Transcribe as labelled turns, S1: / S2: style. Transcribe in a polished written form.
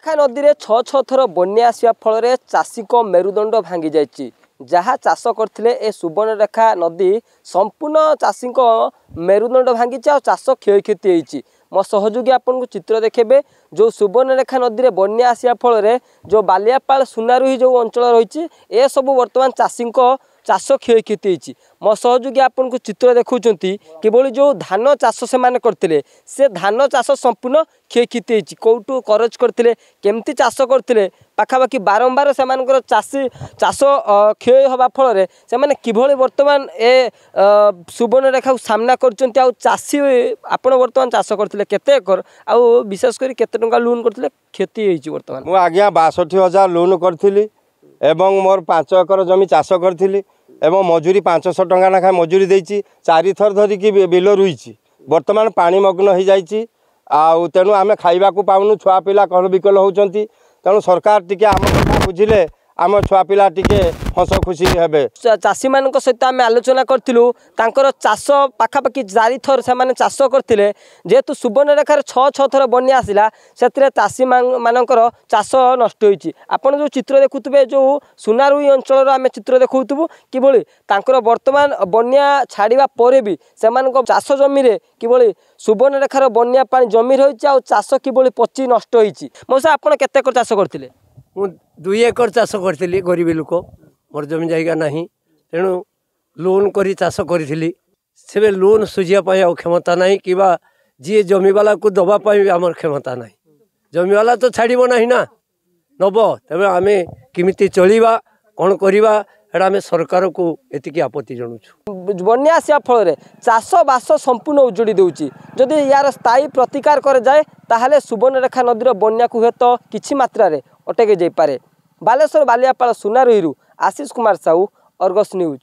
S1: नदी में छः छः थर बन्या आसवा फल चाषी मेरुदंड भांगी जाइए जहाँ चाष करते ए सुवर्णरेखा नदी संपूर्ण चाषी मेरुदंड भांगी चाष क्षय क्षति होती मो सहयोगी आपन को चित्र देखेबे जो सुवर्णरेखा नदी में बन्या आसवा फल जो बालियापाल सुनारुही जो अंचल रही ए सब बर्तमान चाषी चाष क्षय क्षति होती मो सहयोगी आपन को चित्र देखुं किभली जो धान चाष से माने करते से धान चाष संपूर्ण क्षय क्षति होती कौटू करज करते केमती चाष करते पाखापाखि बारंबार से चाषी चाष क्षय हवा फल से माने किभली वर्तमान ए सुवर्णरेखा सामना कर चाषी आपण वर्तमान चाष करते केते एकर आउ विशेष कर केते टंका लोन करते क्षति होती वर्तमान
S2: मु आज्ञा 62,000 लोन करी एवं मोर 5 एकर जमी चाष करी एवं मजूरी 500 टंका नाखा मजूरी देती 4 थर धरिकी बिल रुई बर्तमान पानी मग्न हो जाइए आउ तेणु आम खाइबा पाऊनु छुआ पिला कल विकल होती तेणु सरकार टिके आम कथा बुझिले आम छुआ पिला टिके हस खुशी हेबे।
S1: चाषी मान सहित आम आलोचना करूँ चाष पाखापाखि 4 थर से चाष करते जेहेतु सुवर्णरेखार 6 थर बन्या आसला से चाषी मानकर चाष नष्ट होती आपड़ जो चित्र देखुए जो सुनारुई अंचल आम चित्र देखुबू किभली वर्तमान बन्या छाड़ा पर भी से चाष जमी किभली सुवर्णरेखार बन्या पानी जमी रही आ चाष किभली पची नष्ट होती मौसा आपड़ केते चाष करते
S3: मु 2 एकर चाष करी गरीब लोक मोर जमी जायगा ना तेणु लोन करी चाष करी से लोन सुझापी आ क्षमता ना कि जी जमीवाला को दवापाई आमर क्षमता ना जमीवाला तो छाड़ब ना नब तेज आम किमिति चलवा कौन करवा आम सरकार को एतिकी आपत्ति जनाऊँ।
S1: बन्या आसवा फल चाष बास संपूर्ण उजुड़ी दूची जदि यार स्थायी प्रतिकार कर जाए ताहले सुवर्णरेखा नदीर बन्या को हेत किछि मात्रा रे अटके जाई पारे। Baleshwar Baliapal सुनारुही Ashish Kumar Sahu, Argus news.